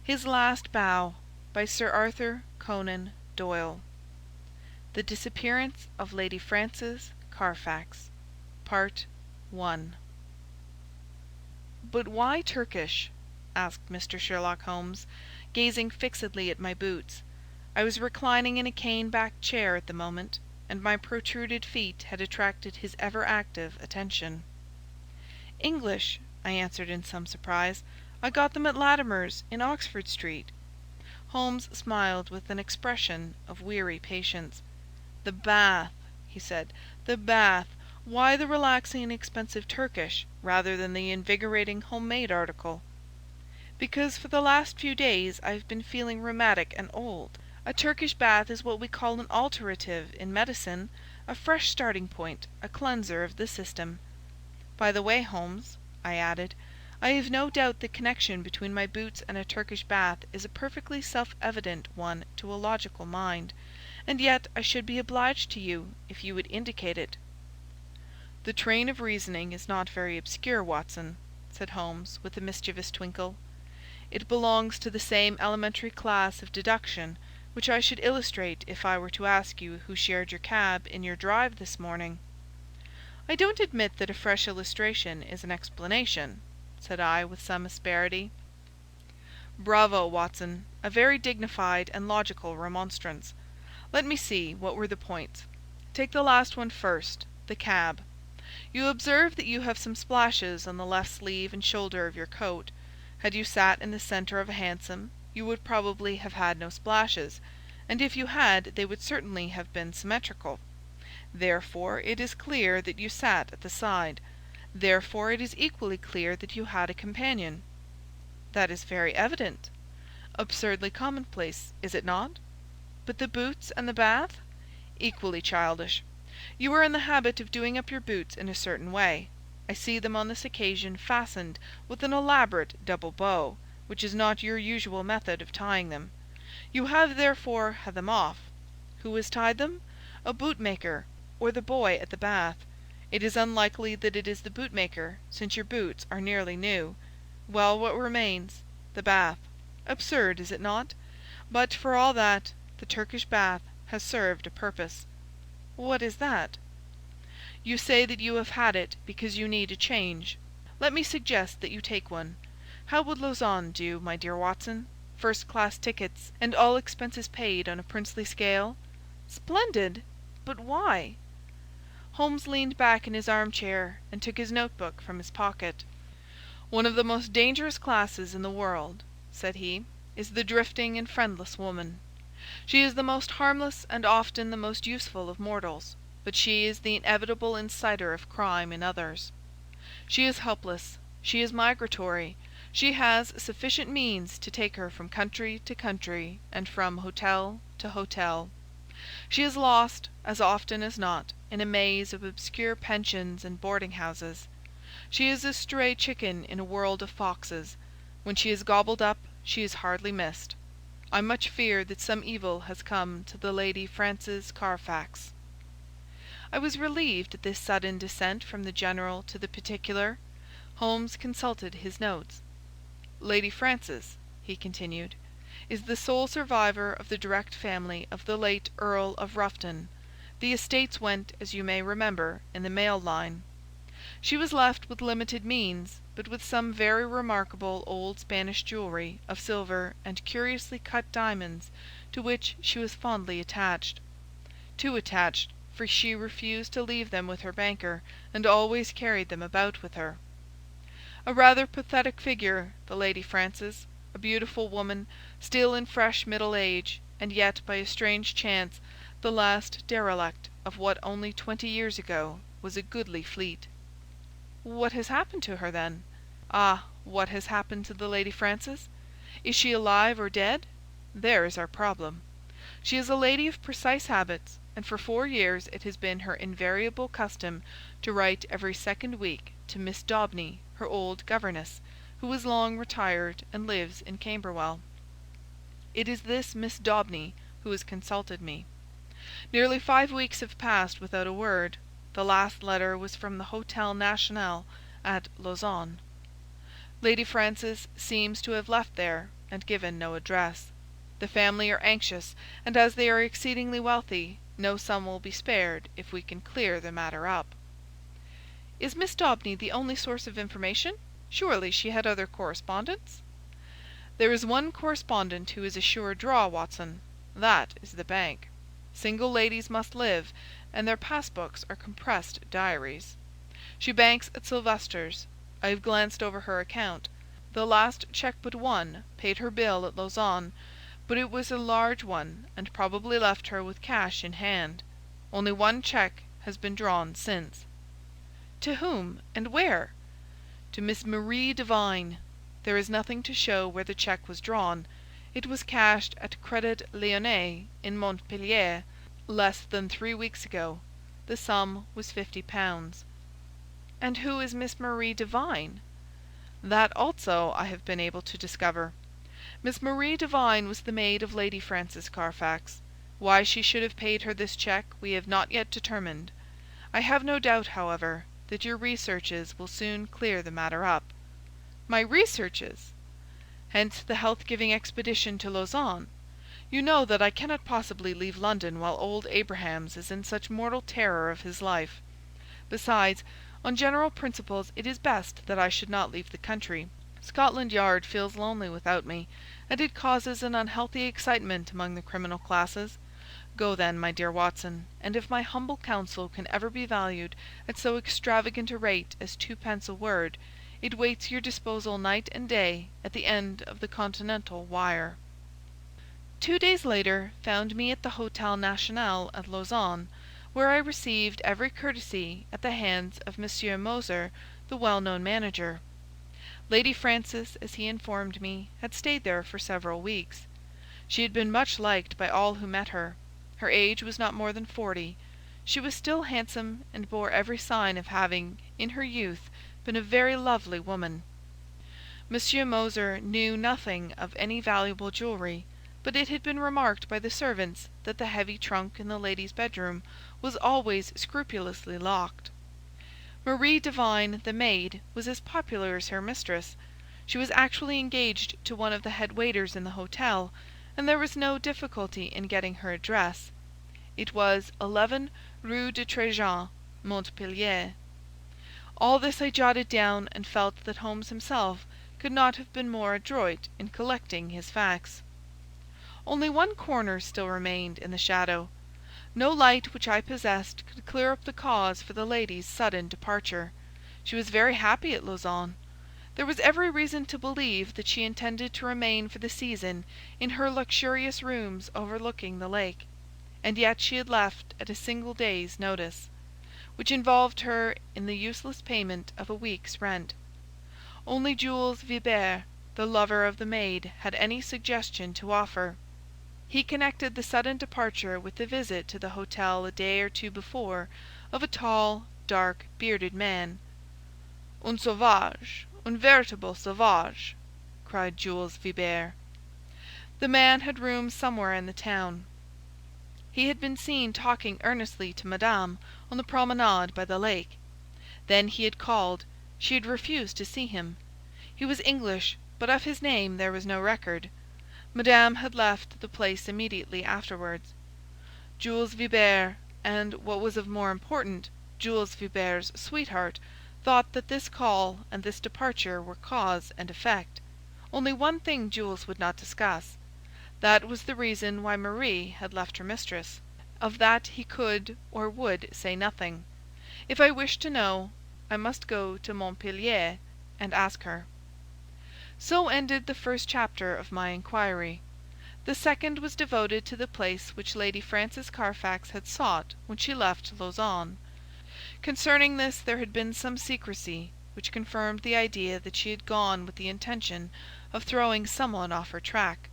His Last Bow, by Sir Arthur Conan Doyle. The Disappearance of Lady Frances Carfax. Part I. "But why Turkish?" asked Mr. Sherlock Holmes, gazing fixedly at my boots. I was reclining in a cane-backed chair at the moment, and my protruded feet had attracted his ever-active attention. "English," I answered in some surprise. "I got them at Latimer's, in Oxford Street." Holmes smiled with an expression of weary patience. "The bath," he said. "The bath. Why the relaxing and expensive Turkish, rather than the invigorating home-made article?" "Because for the last few days I have been feeling rheumatic and old. A Turkish bath is what we call an alterative in medicine, a fresh starting point, a cleanser of the system. By the way, Holmes," I added, "I have no doubt the connection between my boots and a Turkish bath is a perfectly self-evident one to a logical mind, and yet I should be obliged to you if you would indicate it." "The train of reasoning is not very obscure, Watson," said Holmes, with a mischievous twinkle. "It belongs to the same elementary class of deduction which I should illustrate if I were to ask you who shared your cab in your drive this morning." "I don't admit that a fresh illustration is an explanation," said I, with some asperity. "Bravo, Watson! A very dignified and logical remonstrance. Let me see, what were the points? Take the last one first, the cab. You observe that you have some splashes on the left sleeve and shoulder of your coat. Had you sat in the centre of a hansom, you would probably have had no splashes, and if you had, they would certainly have been symmetrical. Therefore it is clear that you sat at the side. Therefore it is equally clear that you had a companion." "That is very evident." "Absurdly commonplace, is it not?" "But the boots and the bath?" "Equally childish. You are in the habit of doing up your boots in a certain way. I see them on this occasion fastened with an elaborate double bow, which is not your usual method of tying them. You have therefore had them off. Who has tied them? A bootmaker, or the boy at the bath. It is unlikely that it is the bootmaker, since your boots are nearly new. Well, what remains? The bath. Absurd, is it not? But, for all that, the Turkish bath has served a purpose." "What is that?" "You say that you have had it because you need a change. Let me suggest that you take one. How would Lausanne do, my dear Watson? First-class tickets, and all expenses paid on a princely scale?" "Splendid! But why?" Holmes leaned back in his armchair and took his notebook from his pocket. "One of the most dangerous classes in the world," said he, "is the drifting and friendless woman. She is the most harmless and often the most useful of mortals, but she is the inevitable inciter of crime in others. She is helpless, she is migratory, she has sufficient means to take her from country to country and from hotel to hotel. She is lost, as often as not, in a maze of obscure pensions and boarding-houses. She is a stray chicken in a world of foxes. When she is gobbled up, she is hardly missed. I much fear that some evil has come to the Lady Frances Carfax." I was relieved at this sudden descent from the general to the particular. Holmes consulted his notes. "Lady Frances," he continued, "is the sole survivor of the direct family of the late Earl of Rufton. The estates went, as you may remember, in the male line. She was left with limited means, but with some very remarkable old Spanish jewellery of silver and curiously cut diamonds, to which she was fondly attached. Too attached, for she refused to leave them with her banker, and always carried them about with her. A rather pathetic figure, the Lady Frances, a beautiful woman, still in fresh middle age, and yet by a strange chance the last derelict of what only 20 years ago was a goodly fleet." "What has happened to her, then?" "Ah, what has happened to the Lady Frances? Is she alive or dead? There is our problem. She is a lady of precise habits, and for 4 years it has been her invariable custom to write every second week to Miss Daubeny, her old governess, who is long retired and lives in Camberwell. It is this Miss Daubeny who has consulted me. Nearly 5 weeks have passed without a word. The last letter was from the Hôtel National at Lausanne. Lady Frances seems to have left there, and given no address. The family are anxious, and as they are exceedingly wealthy, no sum will be spared if we can clear the matter up." "Is Miss Daubeny the only source of information? Surely she had other correspondents?" "There is one correspondent who is a sure draw, Watson. That is the bank. Single ladies must live, and their pass-books are compressed diaries. She banks at Sylvester's. I have glanced over her account. The last cheque but one paid her bill at Lausanne, but it was a large one, and probably left her with cash in hand. Only one cheque has been drawn since." "To whom, and where?" "To Miss Marie Devine. There is nothing to show where the cheque was drawn. It was cashed at Crédit Lyonnais in Montpellier less than 3 weeks ago. The sum was £50. "And who is Miss Marie Devine?" "That also I have been able to discover. Miss Marie Devine was the maid of Lady Frances Carfax. Why she should have paid her this cheque we have not yet determined. I have no doubt, however, that your researches will soon clear the matter up." "My researches?" "Hence the health-giving expedition to Lausanne. You know that I cannot possibly leave London while old Abrahams is in such mortal terror of his life. Besides, on general principles it is best that I should not leave the country. Scotland Yard feels lonely without me, and it causes an unhealthy excitement among the criminal classes. Go then, my dear Watson, and if my humble counsel can ever be valued at so extravagant a rate as 2d. a word, it waits your disposal night and day at the end of the Continental wire." 2 days later found me at the Hôtel National at Lausanne, where I received every courtesy at the hands of Monsieur Moser, the well-known manager. Lady Frances, as he informed me, had stayed there for several weeks. She had been much liked by all who met her. Her age was not more than 40. She was still handsome, and bore every sign of having, in her youth, been a very lovely woman. Monsieur Moser knew nothing of any valuable jewellery, but it had been remarked by the servants that the heavy trunk in the lady's bedroom was always scrupulously locked. Marie Devine, the maid, was as popular as her mistress. She was actually engaged to one of the head waiters in the hotel, and there was no difficulty in getting her address. It was 11 Rue de Tréjean, Montpellier. All this I jotted down, and felt that Holmes himself could not have been more adroit in collecting his facts. Only one corner still remained in the shadow. No light which I possessed could clear up the cause for the lady's sudden departure. She was very happy at Lausanne. There was every reason to believe that she intended to remain for the season in her luxurious rooms overlooking the lake, and yet she had left at a single day's notice, which involved her in the useless payment of a week's rent. Only Jules Vibert, the lover of the maid, had any suggestion to offer. He connected the sudden departure with the visit to the hotel a day or two before of a tall, dark, bearded man. "Un sauvage, un véritable sauvage!" cried Jules Vibert. The man had rooms somewhere in the town. He had been seen talking earnestly to Madame on the promenade by the lake. Then he had called. She had refused to see him. He was English, but of his name there was no record. Madame had left the place immediately afterwards. Jules Vibert, and, what was of more importance, Jules Vibert's sweetheart, thought that this call and this departure were cause and effect. Only one thing Jules would not discuss. That was the reason why Marie had left her mistress. Of that he could or would say nothing. If I wished to know, I must go to Montpellier and ask her. So ended the first chapter of my inquiry. The second was devoted to the place which Lady Frances Carfax had sought when she left Lausanne. Concerning this there had been some secrecy, which confirmed the idea that she had gone with the intention of throwing someone off her track.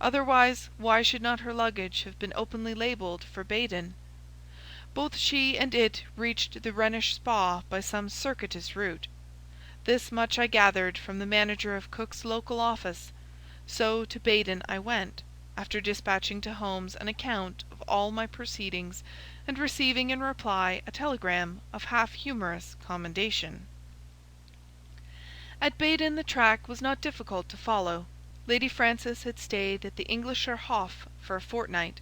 Otherwise, why should not her luggage have been openly labelled for Baden? Both she and it reached the Rhenish Spa by some circuitous route. This much I gathered from the manager of Cook's local office. So to Baden I went, after dispatching to Holmes an account of all my proceedings, and receiving in reply a telegram of half-humorous commendation. At Baden the track was not difficult to follow. Lady Frances had stayed at the Englischer Hof for a fortnight.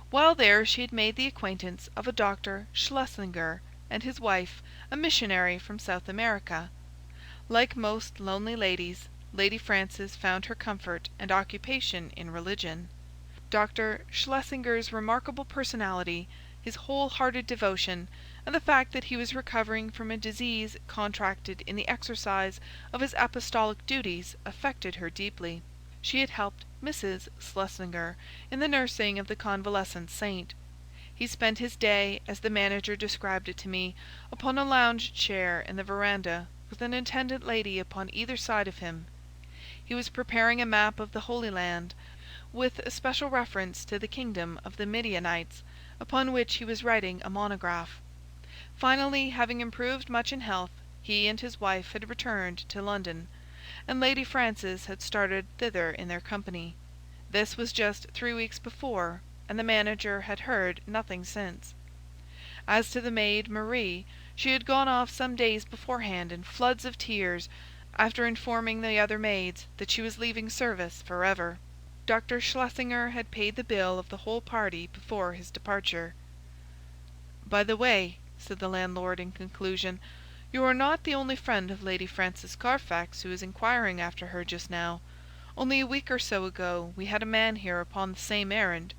While there she had made the acquaintance of a Dr. Schlesinger and his wife, a missionary from South America. Like most lonely ladies, Lady Frances found her comfort and occupation in religion. Dr. Schlesinger's remarkable personality, his whole-hearted devotion, and the fact that he was recovering from a disease contracted in the exercise of his apostolic duties affected her deeply. She had helped Mrs. Schlesinger in the nursing of the convalescent saint. He spent his day, as the manager described it to me, upon a lounge chair in the veranda, with an attendant lady upon either side of him. He was preparing a map of the Holy Land, with especial reference to the kingdom of the Midianites, upon which he was writing a monograph. Finally, having improved much in health, he and his wife had returned to London, and Lady Frances had started thither in their company. This was just 3 weeks before, and the manager had heard nothing since. As to the maid, Marie, she had gone off some days beforehand in floods of tears, after informing the other maids that she was leaving service for ever. Dr. Schlesinger had paid the bill of the whole party before his departure. "By the way," said the landlord in conclusion, "you are not the only friend of Lady Frances Carfax who is inquiring after her just now. Only a week or so ago we had a man here upon the same errand."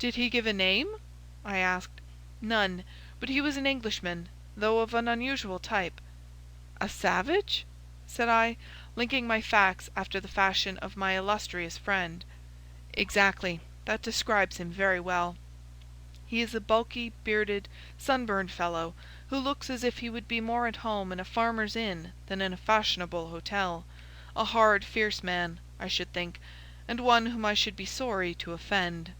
"Did he give a name?" I asked. "None, but he was an Englishman, though of an unusual type." "A savage?" said I, linking my facts after the fashion of my illustrious friend. "Exactly. That describes him very well. He is a bulky, bearded, sunburned fellow, who looks as if he would be more at home in a farmer's inn than in a fashionable hotel. A hard, fierce man, I should think, and one whom I should be sorry to offend."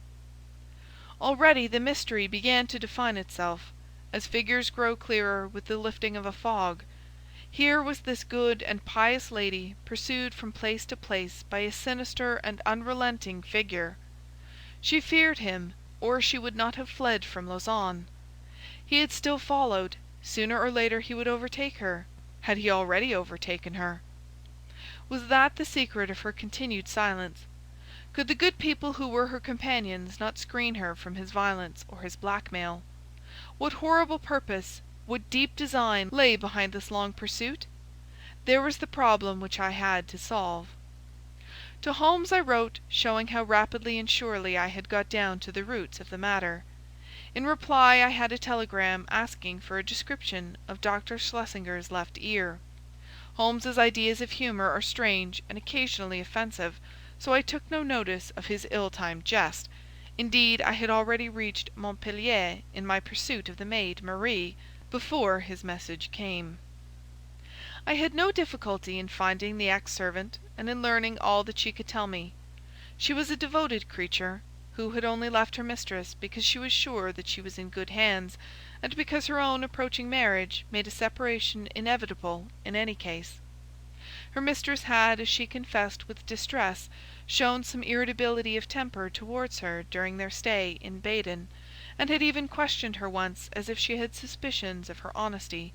Already the mystery began to define itself, as figures grow clearer with the lifting of a fog. Here was this good and pious lady pursued from place to place by a sinister and unrelenting figure. She feared him, or she would not have fled from Lausanne. He had still followed. Sooner or later he would overtake her. Had he already overtaken her? Was that the secret of her continued silence? Could the good people who were her companions not screen her from his violence or his blackmail? What horrible purpose, what deep design lay behind this long pursuit? There was the problem which I had to solve. To Holmes I wrote, showing how rapidly and surely I had got down to the roots of the matter. In reply I had a telegram asking for a description of Dr. Schlesinger's left ear. Holmes's ideas of humour are strange and occasionally offensive, so I took no notice of his ill-timed jest. Indeed, I had already reached Montpellier in my pursuit of the maid, Marie, before his message came. I had no difficulty in finding the ex-servant and in learning all that she could tell me. She was a devoted creature, who had only left her mistress because she was sure that she was in good hands, and because her own approaching marriage made a separation inevitable in any case. Her mistress had, as she confessed with distress, shown some irritability of temper towards her during their stay in Baden, and had even questioned her once as if she had suspicions of her honesty,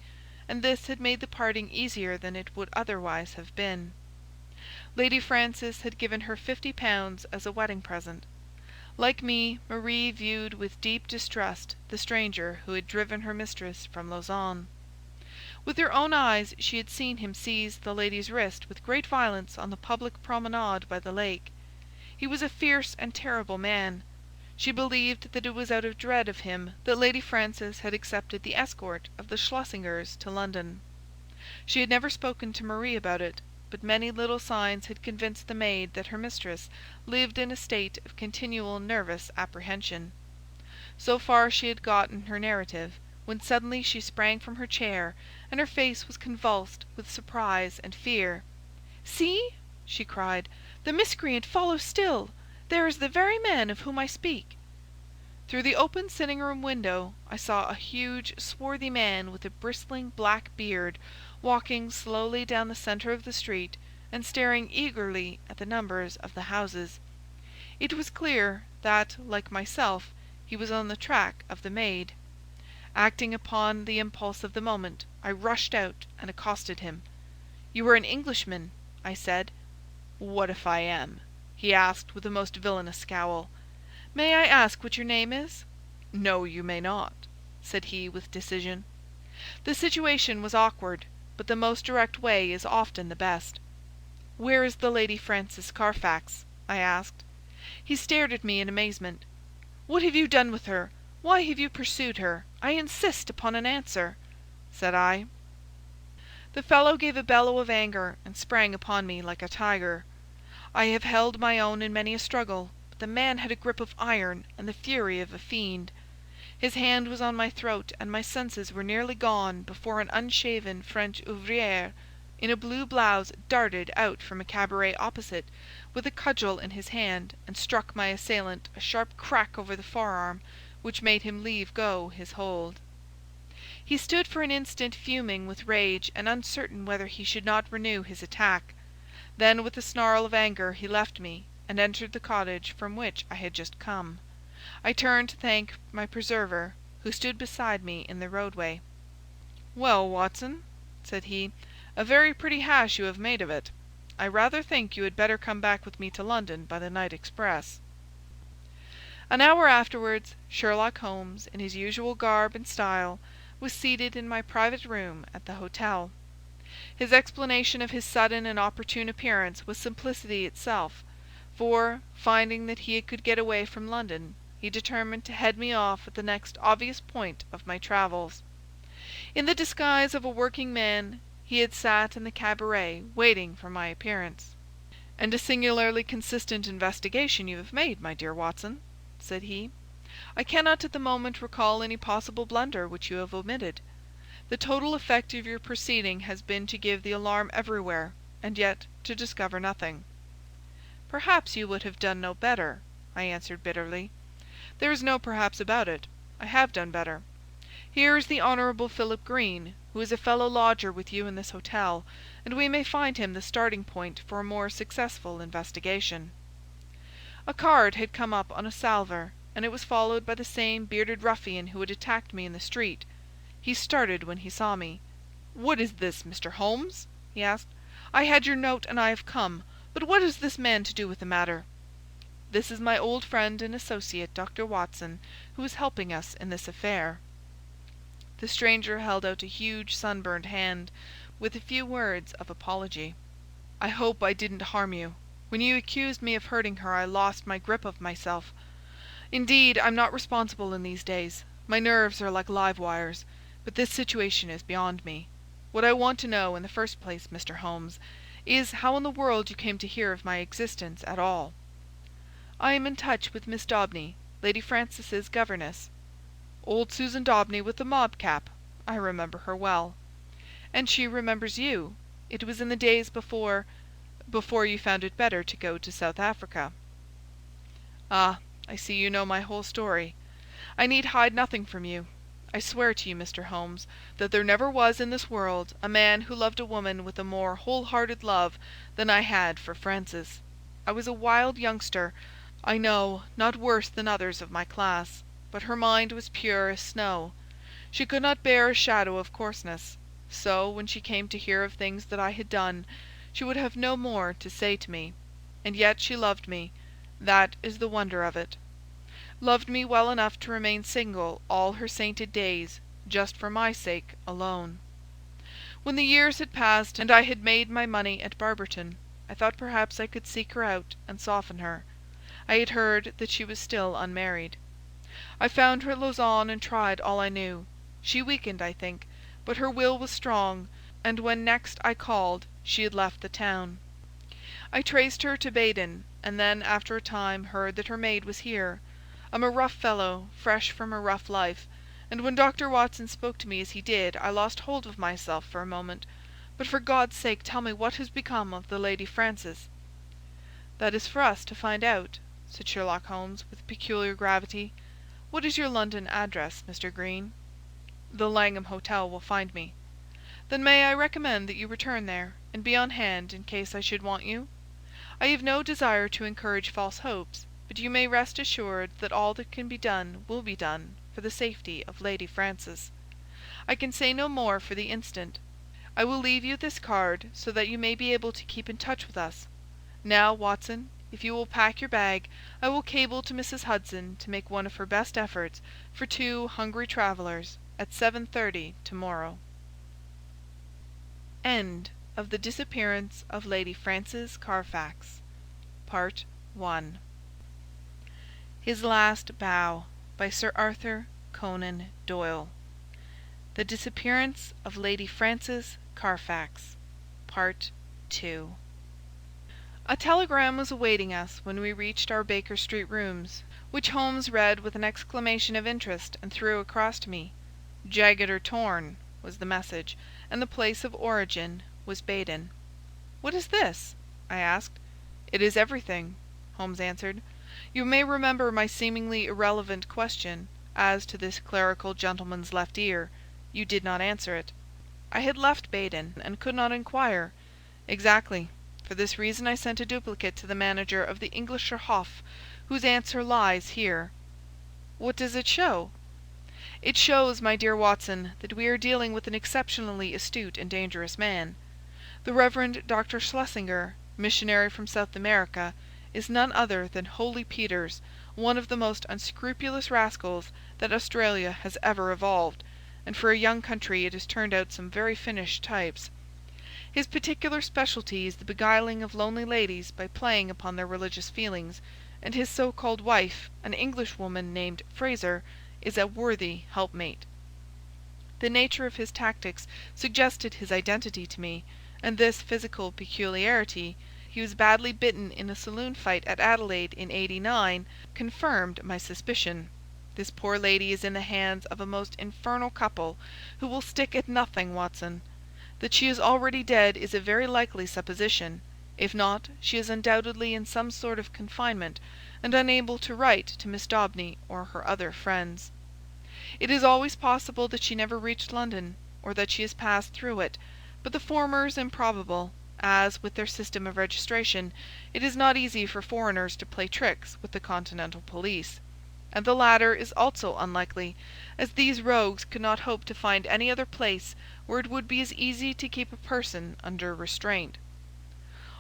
and this had made the parting easier than it would otherwise have been. Lady Frances had given her £50 as a wedding present. Like me, Marie viewed with deep distrust the stranger who had driven her mistress from Lausanne. With her own eyes she had seen him seize the lady's wrist with great violence on the public promenade by the lake. He was a fierce and terrible man. She believed that it was out of dread of him that Lady Frances had accepted the escort of the Schlesingers to London. She had never spoken to Marie about it, but many little signs had convinced the maid that her mistress lived in a state of continual nervous apprehension. So far she had got in her narrative, when suddenly she sprang from her chair, and her face was convulsed with surprise and fear. "See!" she cried, "the miscreant follows still! There is the very man of whom I speak!" Through the open sitting-room window I saw a huge, swarthy man with a bristling black beard walking slowly down the centre of the street and staring eagerly at the numbers of the houses. It was clear that, like myself, he was on the track of the maid. Acting upon the impulse of the moment, I rushed out and accosted him. "You are an Englishman," I said. "What if I am?" he asked with a most villainous scowl. "May I ask what your name is?" "No, you may not," said he with decision. The situation was awkward, but the most direct way is often the best. "Where is the Lady Frances Carfax?" I asked. He stared at me in amazement. "What have you done with her? Why have you pursued her? I insist upon an answer," said I. The fellow gave a bellow of anger and sprang upon me like a tiger. I have held my own in many a struggle, but the man had a grip of iron and the fury of a fiend. His hand was on my throat, and my senses were nearly gone before an unshaven French ouvrier in a blue blouse darted out from a cabaret opposite with a cudgel in his hand and struck my assailant a sharp crack over the forearm which made him leave go his hold. He stood for an instant fuming with rage and uncertain whether he should not renew his attack. Then with a snarl of anger he left me and entered the cottage from which I had just come. I turned to thank my preserver, who stood beside me in the roadway. "Well, Watson," said he, "a very pretty hash you have made of it. I rather think you had better come back with me to London by the night express." An hour afterwards, Sherlock Holmes, in his usual garb and style, was seated in my private room at the hotel. His explanation of his sudden and opportune appearance was simplicity itself, for, finding that he could get away from London, he determined to head me off at the next obvious point of my travels. In the disguise of a working man, he had sat in the cabaret waiting for my appearance. "And a singularly consistent investigation you have made, my dear Watson," said he. "I cannot at the moment recall any possible blunder which you have omitted. The total effect of your proceeding has been to give the alarm everywhere, and yet to discover nothing." "Perhaps you would have done no better," I answered bitterly. "There is no perhaps about it. I have done better. Here is the Honourable Philip Green, who is a fellow lodger with you in this hotel, and we may find him the starting point for a more successful investigation." A card had come up on a salver, and it was followed by the same bearded ruffian who had attacked me in the street. He started when he saw me. "What is this, Mr. Holmes?" he asked. "I had your note and I have come. But what has this man to do with the matter?" "This is my old friend and associate, Dr. Watson, who is helping us in this affair." The stranger held out a huge sunburned hand, with a few words of apology. "I hope I didn't harm you. When you accused me of hurting her I lost my grip of myself. Indeed, I'm not responsible in these days. My nerves are like live wires. But this situation is beyond me. What I want to know, in the first place, Mr. Holmes, is how in the world you came to hear of my existence at all." "I am in touch with Miss Daubeny, Lady Frances's governess." "Old Susan Daubeny with the mob cap. I remember her well." "And she remembers you. It was in the days before you found it better to go to South Africa." "Ah, I see you know my whole story. I need hide nothing from you. I swear to you, Mr. Holmes, that there never was in this world a man who loved a woman with a more whole-hearted love than I had for Frances. I was a wild youngster, I know, not worse than others of my class, but her mind was pure as snow. She could not bear a shadow of coarseness. So, when she came to hear of things that I had done, she would have no more to say to me. And yet she loved me. That is the wonder of it. Loved me well enough to remain single all her sainted days, just for my sake alone. When the years had passed and I had made my money at Barberton, I thought perhaps I could seek her out and soften her. I had heard that she was still unmarried. I found her at Lausanne and tried all I knew. She weakened, I think, but her will was strong, and when next I called she had left the town. I traced her to Baden, and then after a time heard that her maid was here. I'm a rough fellow, fresh from a rough life, and when Dr. Watson spoke to me as he did, I lost hold of myself for a moment. But for God's sake tell me what has become of the Lady Frances." "That is for us to find out," said Sherlock Holmes, with peculiar gravity. "What is your London address, Mr. Green?" "The Langham Hotel will find me." "Then may I recommend that you return there, and be on hand in case I should want you? I have no desire to encourage false hopes, but you may rest assured that all that can be done will be done for the safety of Lady Frances. I can say no more for the instant. I will leave you this card so that you may be able to keep in touch with us. Now, Watson, if you will pack your bag, I will cable to Mrs. Hudson to make one of her best efforts for 2 hungry travellers at 7:30 tomorrow." End of The Disappearance of Lady Frances Carfax, Part 1. His Last Bow, by Sir Arthur Conan Doyle. The Disappearance of Lady Frances Carfax, Part 2. A telegram was awaiting us when we reached our Baker Street rooms, which Holmes read with an exclamation of interest and threw across to me. "Jagged or torn," was the message, and the place of origin was Baden. "What is this?" I asked. "It is everything," Holmes answered. "You may remember my seemingly irrelevant question as to this clerical gentleman's left ear. You did not answer it." "I had left Baden, and could not inquire." "Exactly. For this reason I sent a duplicate to the manager of the Englischer Hof, whose answer lies here." "What does it show?" "It shows, my dear Watson, that we are dealing with an exceptionally astute and dangerous man. The Reverend Dr. Schlesinger, missionary from South America, is none other than Holy Peters, one of the most unscrupulous rascals that Australia has ever evolved, and for a young country it has turned out some very finished types. His particular specialty is the beguiling of lonely ladies by playing upon their religious feelings, and his so-called wife, an Englishwoman named Fraser, is a worthy helpmate. The nature of his tactics suggested his identity to me, and this physical peculiarity, he was badly bitten in a saloon fight at Adelaide in '89, confirmed my suspicion. This poor lady is in the hands of a most infernal couple, who will stick at nothing, Watson. That she is already dead is a very likely supposition. If not, she is undoubtedly in some sort of confinement, and unable to write to Miss Daubeny or her other friends. It is always possible that she never reached London, or that she has passed through it, but the former is improbable, as, with their system of registration, it is not easy for foreigners to play tricks with the continental police. And the latter is also unlikely, as these rogues could not hope to find any other place where it would be as easy to keep a person under restraint.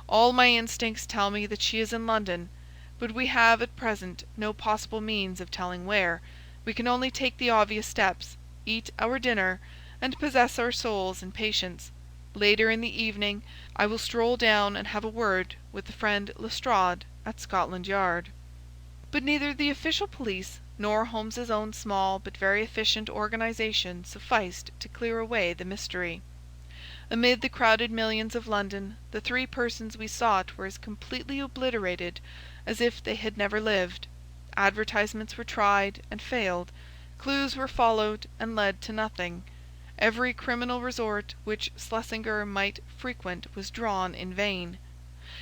All my instincts tell me that she is in London, but we have at present no possible means of telling where. We can only take the obvious steps, eat our dinner, and possess our souls in patience. Later in the evening I will stroll down and have a word with the friend Lestrade at Scotland Yard." But neither the official police nor Holmes's own small but very efficient organization sufficed to clear away the mystery. Amid the crowded millions of London, the 3 persons we sought were as completely obliterated as if they had never lived. Advertisements were tried and failed. Clues were followed and led to nothing. Every criminal resort which Schlesinger might frequent was drawn in vain.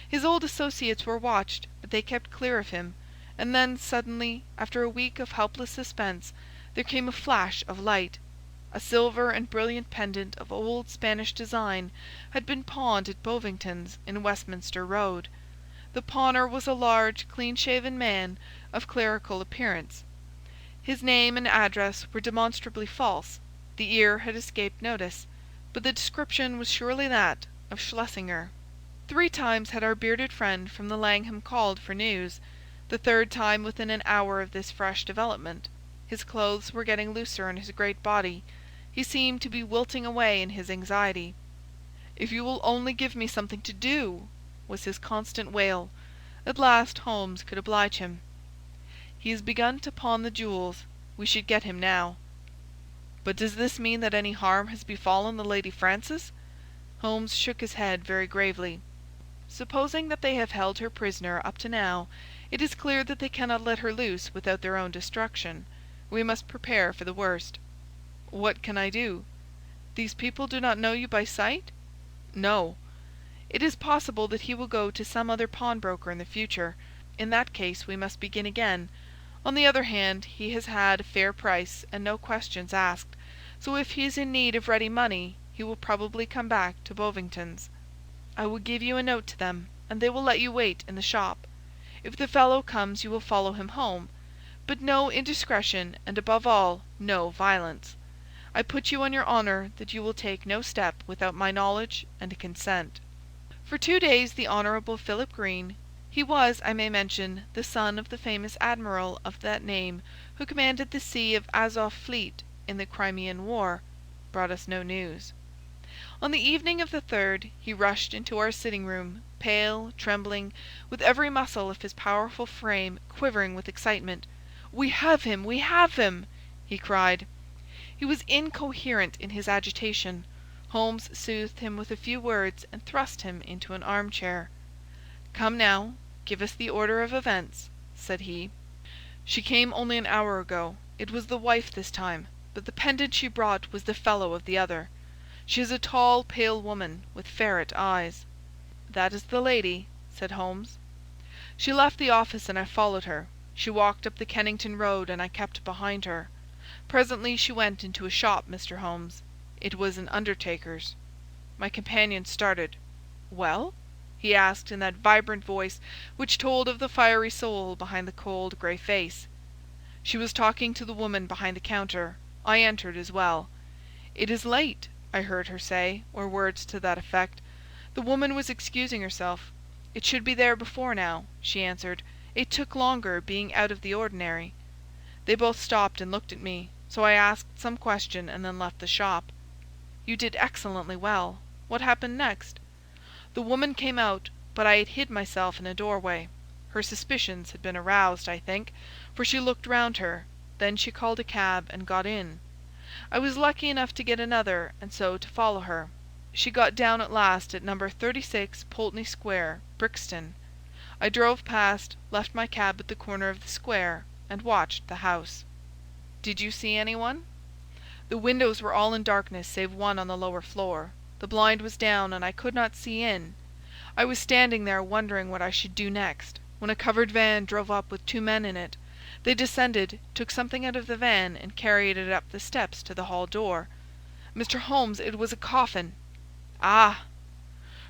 His old associates were watched, but they kept clear of him. And then suddenly, after a week of helpless suspense, there came a flash of light. A silver and brilliant pendant of old Spanish design had been pawned at Bovington's in Westminster Road. The pawner was a large, clean-shaven man of clerical appearance. His name and address were demonstrably false. The ear had escaped notice, but the description was surely that of Schlesinger. 3 times had our bearded friend from the Langham called for news. The 3rd time within an hour of this fresh development. His clothes were getting looser on his great body. He seemed to be wilting away in his anxiety. "If you will only give me something to do," was his constant wail. At last Holmes could oblige him. "He has begun to pawn the jewels. We should get him now." "But does this mean that any harm has befallen the Lady Frances?" Holmes shook his head very gravely. "Supposing that they have held her prisoner up to now, it is clear that they cannot let her loose without their own destruction. We must prepare for the worst." "What can I do?" "These people do not know you by sight?" "No." "It is possible that he will go to some other pawnbroker in the future. In that case we must begin again. On the other hand, he has had a fair price and no questions asked, so if he is in need of ready money he will probably come back to Bovington's. I will give you a note to them, and they will let you wait in the shop. If the fellow comes you will follow him home, but no indiscretion, and above all, no violence. I put you on your honour that you will take no step without my knowledge and consent." For 2 days the Honourable Philip Green—he was, I may mention, the son of the famous admiral of that name who commanded the Sea of Azov fleet in the Crimean War—brought us no news. On the evening of the 3rd he rushed into our sitting-room, pale, trembling, with every muscle of his powerful frame quivering with excitement. "We have him! We have him!" he cried. He was incoherent in his agitation. Holmes soothed him with a few words and thrust him into an arm-chair. "Come now, give us the order of events," said he. "She came only an hour ago. It was the wife this time, but the pendant she brought was the fellow of the other. She is a tall, pale woman, with ferret eyes." "That is the lady," said Holmes. "She left the office and I followed her. She walked up the Kennington Road and I kept behind her. Presently she went into a shop, Mr. Holmes. It was an undertaker's." My companion started. "Well?" he asked in that vibrant voice which told of the fiery soul behind the cold grey face. "She was talking to the woman behind the counter. I entered as well. 'It is late,' I heard her say, or words to that effect. The woman was excusing herself. 'It should be there before now,' she answered. 'It took longer, being out of the ordinary.' They both stopped and looked at me, so I asked some question and then left the shop." "You did excellently well. What happened next?" "The woman came out, but I had hid myself in a doorway. Her suspicions had been aroused, I think, for she looked round her. Then she called a cab and got in. I was lucky enough to get another and so to follow her. She got down at last at No. 36 Pulteney Square, Brixton. I drove past, left my cab at the corner of the square, and watched the house." "Did you see anyone?" "The windows were all in darkness save one on the lower floor. The blind was down and I could not see in. I was standing there wondering what I should do next, when a covered van drove up with 2 men in it. They descended, took something out of the van, and carried it up the steps to the hall door. Mr. Holmes, it was a coffin!" "Ah!"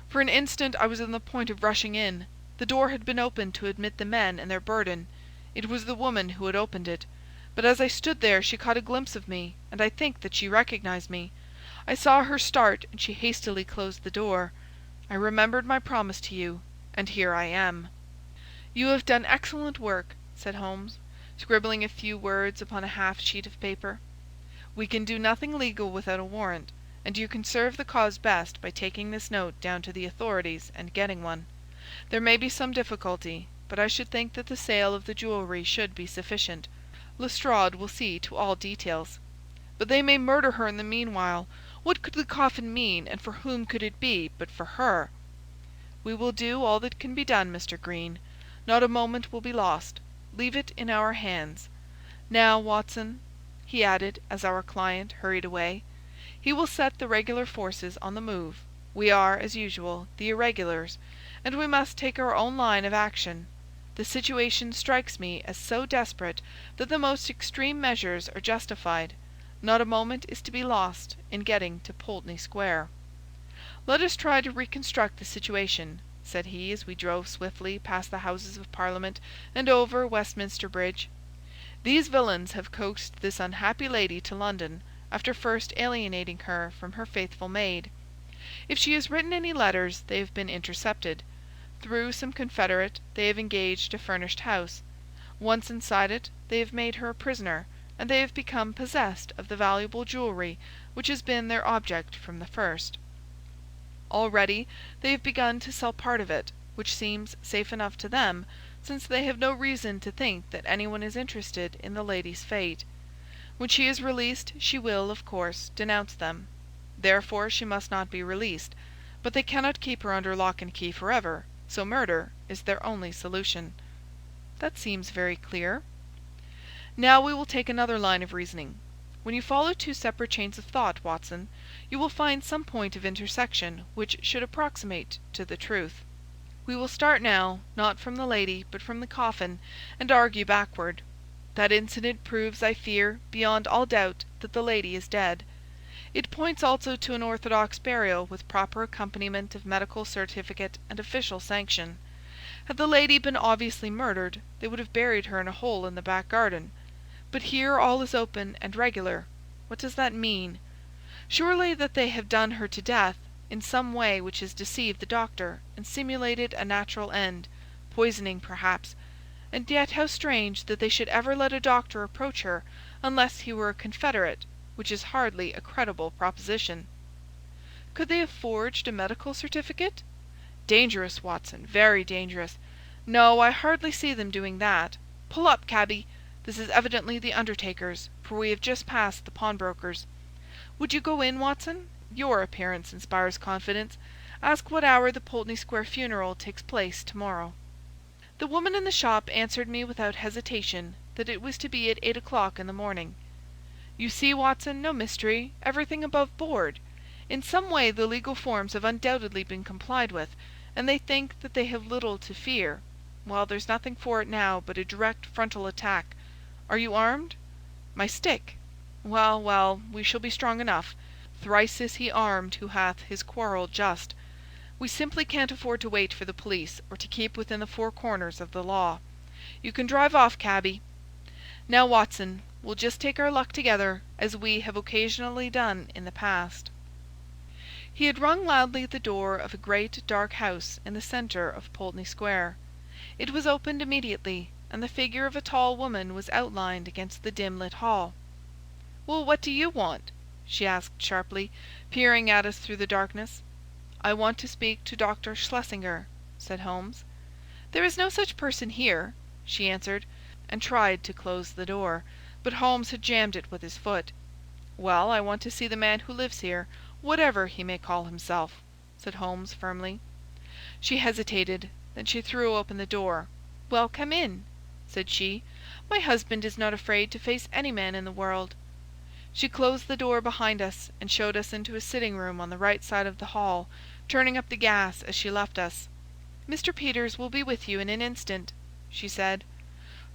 "For an instant I was on the point of rushing in. The door had been opened to admit the men and their burden. It was the woman who had opened it. But as I stood there she caught a glimpse of me, and I think that she recognized me. I saw her start, and she hastily closed the door. I remembered my promise to you, and here I am." "You have done excellent work," said Holmes, scribbling a few words upon a half-sheet of paper. "We can do nothing legal without a warrant, and you can serve the cause best by taking this note down to the authorities and getting one. There may be some difficulty, but I should think that the sale of the jewellery should be sufficient. Lestrade will see to all details." "But they may murder her in the meanwhile. What could the coffin mean, and for whom could it be but for her?" "We will do all that can be done, Mr. Green. Not a moment will be lost. Leave it in our hands. Now, Watson," he added, as our client hurried away, "he will set the regular forces on the move. We are, as usual, the irregulars, and we must take our own line of action. The situation strikes me as so desperate that the most extreme measures are justified. Not a moment is to be lost in getting to Pulteney Square. Let us try to reconstruct the situation," said he, as we drove swiftly past the Houses of Parliament and over Westminster Bridge. "These villains have coaxed this unhappy lady to London, after first alienating her from her faithful maid. If she has written any letters, they have been intercepted. Through some confederate, they have engaged a furnished house. Once inside it, they have made her a prisoner, and they have become possessed of the valuable jewellery which has been their object from the first. Already they have begun to sell part of it, which seems safe enough to them, since they have no reason to think that anyone is interested in the lady's fate. When she is released she will, of course, denounce them. Therefore she must not be released. But they cannot keep her under lock and key forever, so murder is their only solution." "That seems very clear." "Now we will take another line of reasoning. When you follow 2 separate chains of thought, Watson, you will find some point of intersection which should approximate to the truth. We will start now, not from the lady, but from the coffin, and argue backward. That incident proves, I fear, beyond all doubt, that the lady is dead. It points also to an orthodox burial with proper accompaniment of medical certificate and official sanction. Had the lady been obviously murdered, they would have buried her in a hole in the back garden. But here all is open and regular. What does that mean? Surely that they have done her to death, in some way which has deceived the doctor and simulated a natural end, poisoning perhaps. And yet how strange that they should ever let a doctor approach her unless he were a confederate, which is hardly a credible proposition. Could they have forged a medical certificate? Dangerous, Watson, very dangerous. No, I hardly see them doing that. Pull up, cabby. This is evidently the undertaker's, for we have just passed the pawnbroker's. Would you go in, Watson? Your appearance inspires confidence. Ask what hour the Pulteney Square funeral takes place tomorrow." The woman in the shop answered me without hesitation that it was to be at 8 o'clock in the morning. "You see, Watson, no mystery, everything above board. In some way the legal forms have undoubtedly been complied with, and they think that they have little to fear. Well, there's nothing for it now but a direct frontal attack. Are you armed?" "My stick." "Well, well, we shall be strong enough. Thrice is he armed who hath his quarrel just. We simply can't afford to wait for the police, or to keep within the four corners of the law. You can drive off, cabby. Now, Watson, we'll just take our luck together, as we have occasionally done in the past." He had rung loudly at the door of a great dark house in the centre of Pulteney Square. It was opened immediately, and the figure of a tall woman was outlined against the dim-lit hall. "Well, what do you want?" she asked sharply, peering at us through the darkness. "I want to speak to Dr. Schlesinger," said Holmes. "There is no such person here," she answered, and tried to close the door, but Holmes had jammed it with his foot. "Well, I want to see the man who lives here, whatever he may call himself," said Holmes firmly. She hesitated, then she threw open the door. "Well, come in," said she. "My husband is not afraid to face any man in the world." She closed the door behind us and showed us into a sitting-room on the right side of the hall, turning up the gas as she left us. "Mr. Peters will be with you in an instant," she said.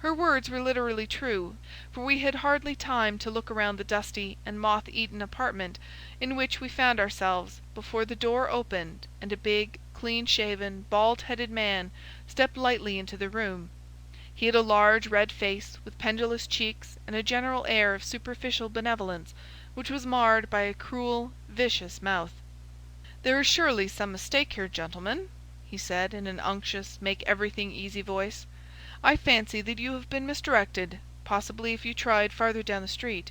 Her words were literally true, for we had hardly time to look around the dusty and moth-eaten apartment in which we found ourselves before the door opened and a big, clean-shaven, bald-headed man stepped lightly into the room. He had a large red face with pendulous cheeks and a general air of superficial benevolence which was marred by a cruel, vicious mouth. "There is surely some mistake here, gentlemen," he said in an unctuous, make-everything-easy voice. "I fancy that you have been misdirected, possibly if you tried farther down the street."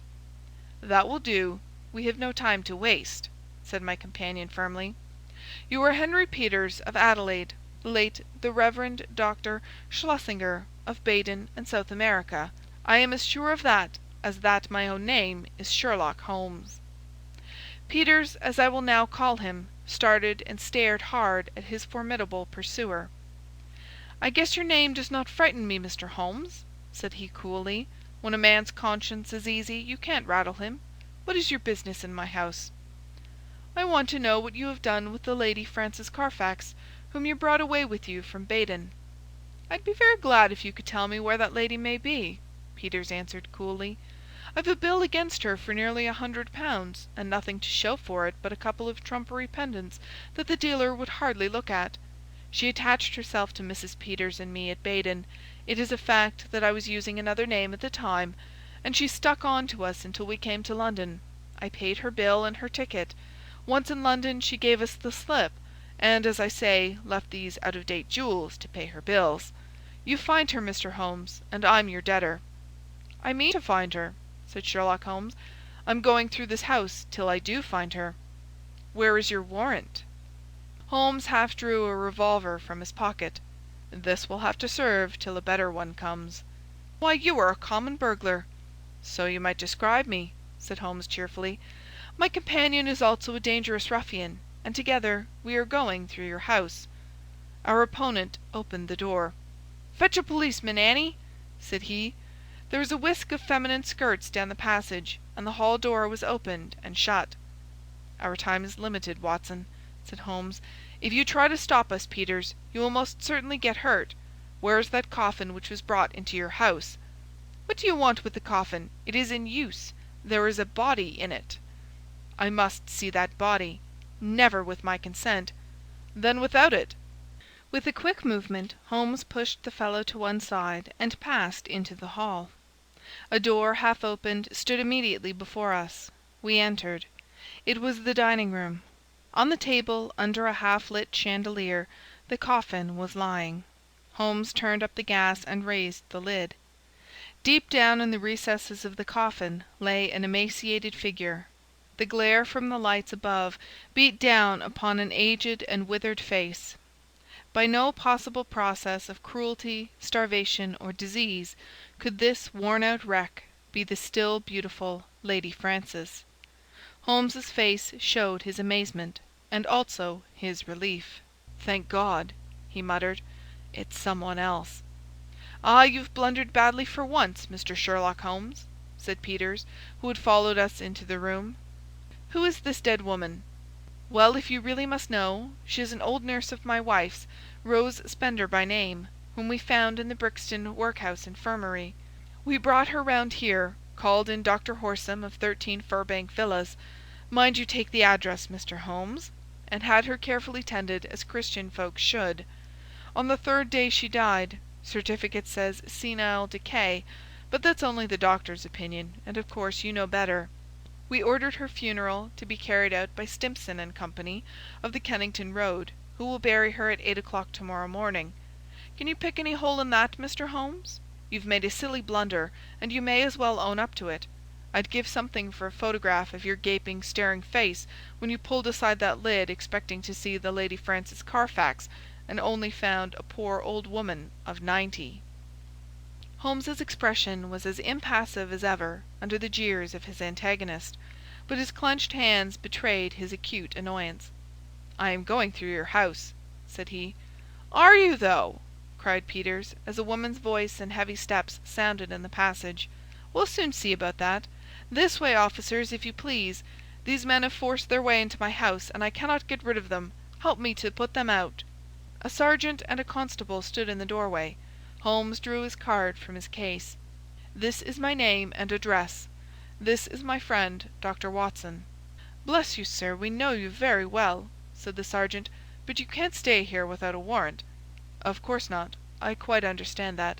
"That will do. We have no time to waste," said my companion firmly. "You are Henry Peters of Adelaide, late the Reverend Dr. Schlesinger of Baden and South America. I am as sure of that as that my own name is Sherlock Holmes." Peters, as I will now call him, started and stared hard at his formidable pursuer. "I guess your name does not frighten me, Mr. Holmes," said he coolly. "When a man's conscience is easy, you can't rattle him. What is your business in my house?" "I want to know what you have done with the Lady Frances Carfax, whom you brought away with you from Baden." "I'd be very glad if you could tell me where that lady may be," Peters answered coolly. "I've a bill against her for nearly £100, and nothing to show for it but a couple of trumpery pendants that the dealer would hardly look at. She attached herself to Mrs. Peters and me at Baden. It is a fact that I was using another name at the time, and she stuck on to us until we came to London. I paid her bill and her ticket. Once in London she gave us the slip, and, as I say, left these out-of-date jewels to pay her bills. You find her, Mr. Holmes, and I'm your debtor." "I mean to find her," said Sherlock Holmes. "I'm going through this house till I do find her." "Where is your warrant?" Holmes half drew a revolver from his pocket. "This will have to serve till a better one comes." "Why, you are a common burglar." "So you might describe me," said Holmes cheerfully. "My companion is also a dangerous ruffian, and together we are going through your house." Our opponent opened the door. "Fetch a policeman, Annie," said he. There was a whisk of feminine skirts down the passage, and the hall door was opened and shut. "Our time is limited, Watson," said Holmes. "If you try to stop us, Peters, you will most certainly get hurt. Where is that coffin which was brought into your house?" "What do you want with the coffin? It is in use. There is a body in it." "I must see that body." "Never with my consent." "Then without it." With a quick movement Holmes pushed the fellow to one side and passed into the hall. A door, half opened, stood immediately before us. We entered. It was the dining-room. On the table, under a half-lit chandelier, the coffin was lying. Holmes turned up the gas and raised the lid. Deep down in the recesses of the coffin lay an emaciated figure. The glare from the lights above beat down upon an aged and withered face. By no possible process of cruelty, starvation, or disease could this worn-out wreck be the still beautiful Lady Frances. Holmes's face showed his amazement, and also his relief. "Thank God," he muttered, "it's someone else." "Ah, you've blundered badly for once, Mr. Sherlock Holmes," said Peters, who had followed us into the room. "Who is this dead woman?" "Well, if you really must know, she is an old nurse of my wife's, Rose Spender by name, whom we found in the Brixton Workhouse Infirmary. We brought her round here, called in Dr. Horsem of 13 Furbank Villas—mind you take the address, Mr. Holmes—and had her carefully tended as Christian folks should. On the 3rd day she died. Certificate says senile decay, but that's only the doctor's opinion, and of course you know better. We ordered her funeral to be carried out by Stimpson and Company, of the Kennington Road, who will bury her at 8 o'clock tomorrow morning. Can you pick any hole in that, Mr. Holmes? You've made a silly blunder, and you may as well own up to it. I'd give something for a photograph of your gaping, staring face when you pulled aside that lid expecting to see the Lady Frances Carfax, and only found a poor old woman of 90. Holmes's expression was as impassive as ever under the jeers of his antagonist, but his clenched hands betrayed his acute annoyance. "I am going through your house," said he. "Are you, though?" cried Peters, as a woman's voice and heavy steps sounded in the passage. "We'll soon see about that. This way, officers, if you please. These men have forced their way into my house, and I cannot get rid of them. Help me to put them out." A sergeant and a constable stood in the doorway. Holmes drew his card from his case. "This is my name and address. This is my friend, Dr. Watson." "Bless you, sir, we know you very well," said the sergeant, "but you can't stay here without a warrant." "Of course not. I quite understand that."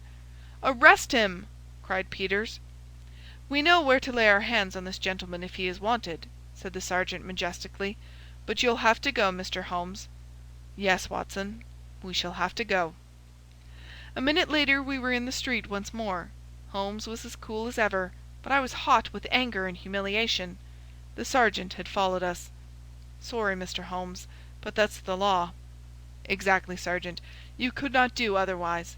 "Arrest him!" cried Peters. "We know where to lay our hands on this gentleman if he is wanted," said the sergeant majestically. "But you'll have to go, Mr. Holmes." "Yes, Watson, we shall have to go." A minute later we were in the street once more. Holmes was as cool as ever, but I was hot with anger and humiliation. The sergeant had followed us. "Sorry, Mr. Holmes, but that's the law." "Exactly, sergeant. You could not do otherwise."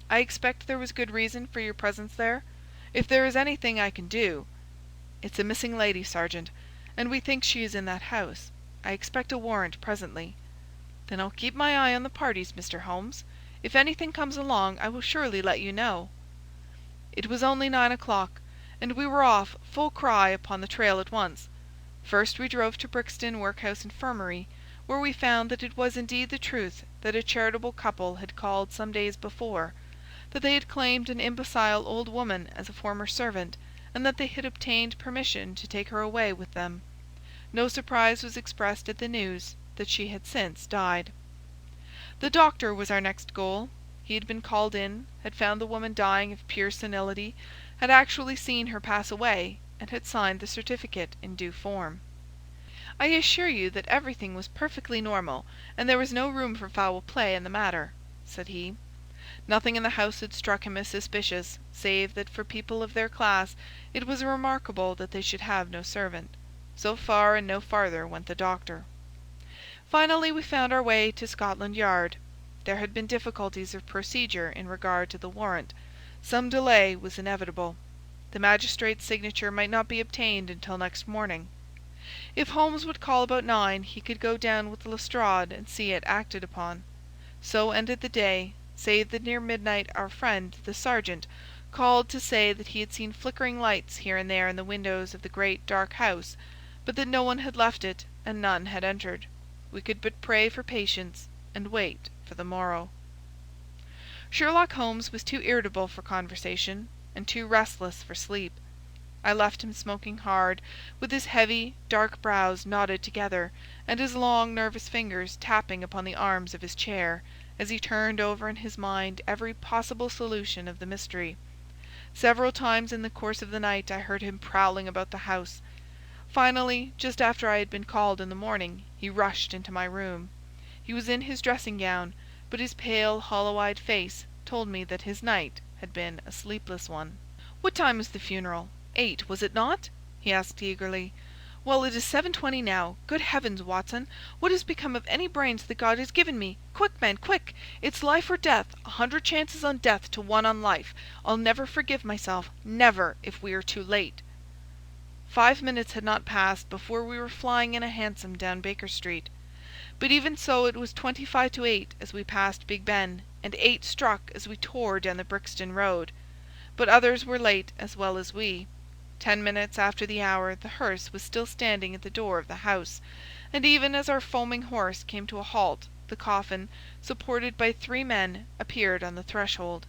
"I expect there was good reason for your presence there? If there is anything I can do—" "It's a missing lady, sergeant, and we think she is in that house. I expect a warrant presently." "Then I'll keep my eye on the parties, Mr. Holmes. If anything comes along, I will surely let you know." It was only 9 o'clock, and we were off full cry upon the trail at once. First we drove to Brixton Workhouse Infirmary, where we found that it was indeed the truth that a charitable couple had called some days before, that they had claimed an imbecile old woman as a former servant, and that they had obtained permission to take her away with them. No surprise was expressed at the news that she had since died. The doctor was our next goal. He had been called in, had found the woman dying of pure senility, had actually seen her pass away, and had signed the certificate in due form. "I assure you that everything was perfectly normal, and there was no room for foul play in the matter," said he. Nothing in the house had struck him as suspicious, save that for people of their class it was remarkable that they should have no servant. So far and no farther went the doctor. Finally we found our way to Scotland Yard. There had been difficulties of procedure in regard to the warrant. Some delay was inevitable. The magistrate's signature might not be obtained until next morning. If Holmes would call about 9, he could go down with Lestrade and see it acted upon. So ended the day, save that near midnight our friend, the sergeant, called to say that he had seen flickering lights here and there in the windows of the great dark house, but that no one had left it and none had entered. We could but pray for patience and wait for the morrow. Sherlock Holmes was too irritable for conversation, and too restless for sleep. I left him smoking hard, with his heavy, dark brows knotted together, and his long, nervous fingers tapping upon the arms of his chair, as he turned over in his mind every possible solution of the mystery. Several times in the course of the night I heard him prowling about the house. Finally, just after I had been called in the morning, he rushed into my room. He was in his dressing-gown, but his pale, hollow-eyed face told me that his night had been a sleepless one. "What time was the funeral? 8, was it not?" he asked eagerly. "Well, it is 7:20 now. Good heavens, Watson, what has become of any brains that God has given me? Quick, man, quick! It's life or death, 100 chances on death to 1 on life. I'll never forgive myself, never, if we are too late." 5 minutes had not passed before we were flying in a hansom down Baker Street. But even so it was 25 to 8 as we passed Big Ben, and 8 struck as we tore down the Brixton Road. But others were late as well as we. 10 minutes after the hour the hearse was still standing at the door of the house, and even as our foaming horse came to a halt, the coffin, supported by 3 men, appeared on the threshold.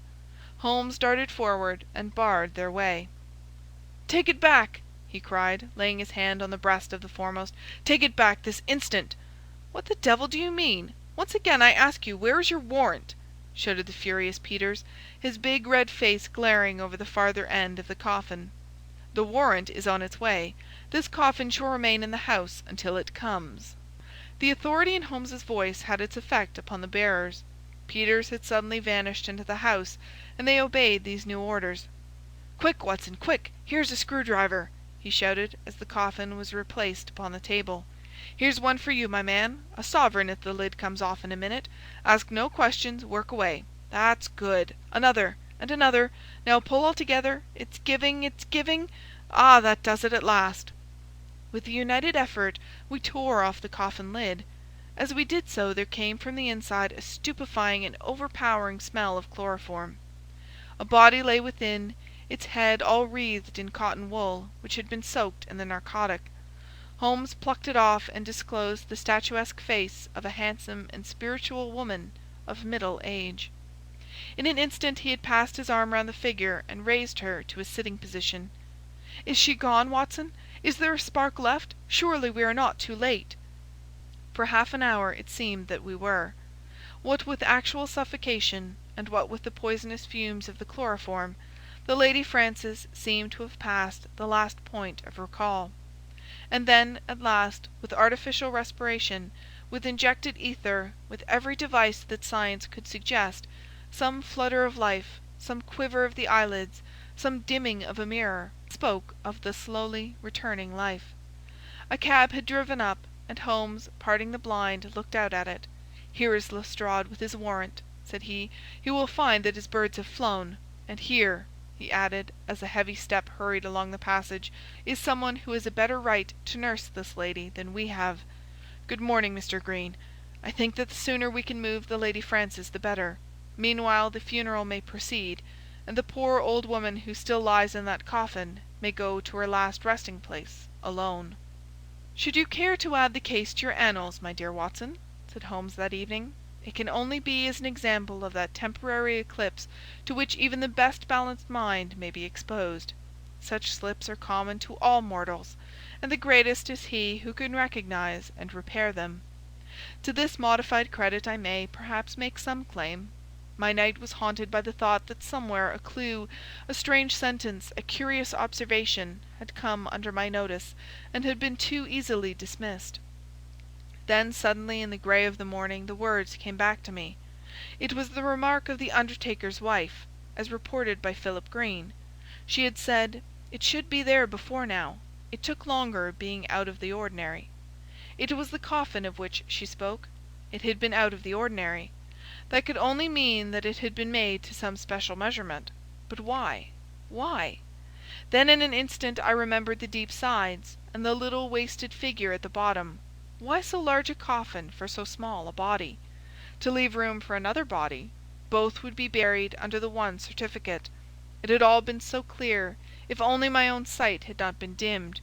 Holmes darted forward and barred their way. "Take it back!" he cried, laying his hand on the breast of the foremost. "Take it back this instant!" "What the devil do you mean? Once again I ask you, where is your warrant?" shouted the furious Peters, his big red face glaring over the farther end of the coffin. "The warrant is on its way. This coffin shall remain in the house until it comes." The authority in Holmes's voice had its effect upon the bearers. Peters had suddenly vanished into the house, and they obeyed these new orders. "Quick, Watson, quick! Here's a screwdriver!" he shouted, as the coffin was replaced upon the table. "Here's one for you, my man. A sovereign if the lid comes off in a minute. Ask no questions, work away. That's good. Another, and another. Now pull all together. It's giving, it's giving. Ah, that does it at last." With a united effort we tore off the coffin lid. As we did so there came from the inside a stupefying and overpowering smell of chloroform. A body lay within, its head all wreathed in cotton wool, which had been soaked in the narcotic. Holmes plucked it off and disclosed the statuesque face of a handsome and spiritual woman of middle age. In an instant he had passed his arm round the figure and raised her to a sitting position. "Is she gone, Watson? Is there a spark left? Surely we are not too late." For half an hour it seemed that we were. What with actual suffocation, and what with the poisonous fumes of the chloroform, the Lady Frances seemed to have passed the last point of recall. And then, at last, with artificial respiration, with injected ether, with every device that science could suggest, some flutter of life, some quiver of the eyelids, some dimming of a mirror, spoke of the slowly returning life. A cab had driven up, and Holmes, parting the blind, looked out at it. "Here is Lestrade with his warrant," said he. "He will find that his birds have flown. And here," he added, as a heavy step hurried along the passage, "is someone who has a better right to nurse this lady than we have. Good morning, Mr. Green. I think that the sooner we can move the Lady Frances the better. Meanwhile the funeral may proceed, and the poor old woman who still lies in that coffin may go to her last resting-place alone." "Should you care to add the case to your annals, my dear Watson," said Holmes that evening, "it can only be as an example of that temporary eclipse to which even the best balanced mind may be exposed. Such slips are common to all mortals, and the greatest is he who can recognize and repair them. To this modified credit I may, perhaps, make some claim. My night was haunted by the thought that somewhere a clue, a strange sentence, a curious observation, had come under my notice, and had been too easily dismissed. Then suddenly in the grey of the morning the words came back to me. It was the remark of the undertaker's wife, as reported by Philip Green. She had said, "It should be there before now. It took longer, being out of the ordinary." It was the coffin of which she spoke. It had been out of the ordinary. That could only mean that it had been made to some special measurement. But why? Why? Then in an instant I remembered the deep sides, and the little wasted figure at the bottom. Why so large a coffin for so small a body? To leave room for another body. Both would be buried under the one certificate. It had all been so clear, if only my own sight had not been dimmed.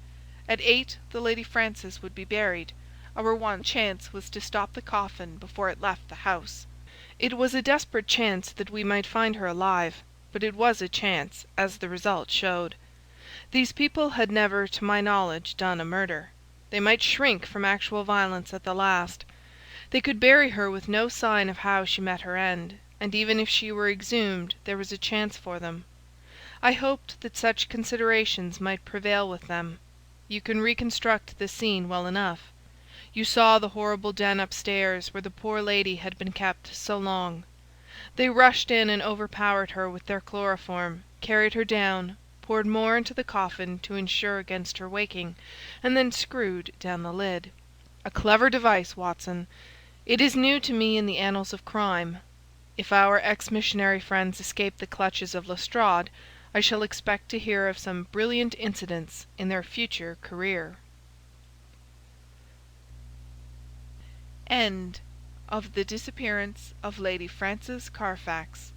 At 8 the Lady Frances would be buried. Our one chance was to stop the coffin before it left the house. It was a desperate chance that we might find her alive, but it was a chance, as the result showed. These people had never, to my knowledge, done a murder. They might shrink from actual violence at the last. They could bury her with no sign of how she met her end, and even if she were exhumed there was a chance for them. I hoped that such considerations might prevail with them. you can reconstruct the scene well enough. You saw the horrible den upstairs where the poor lady had been kept so long. They rushed in and overpowered her with their chloroform, carried her down, poured more into the coffin to insure against her waking, and then screwed down the lid. A clever device, Watson. It is new to me in the annals of crime. If our ex-missionary friends escape the clutches of Lestrade, I shall expect to hear of some brilliant incidents in their future career. End of The Disappearance of Lady Frances Carfax,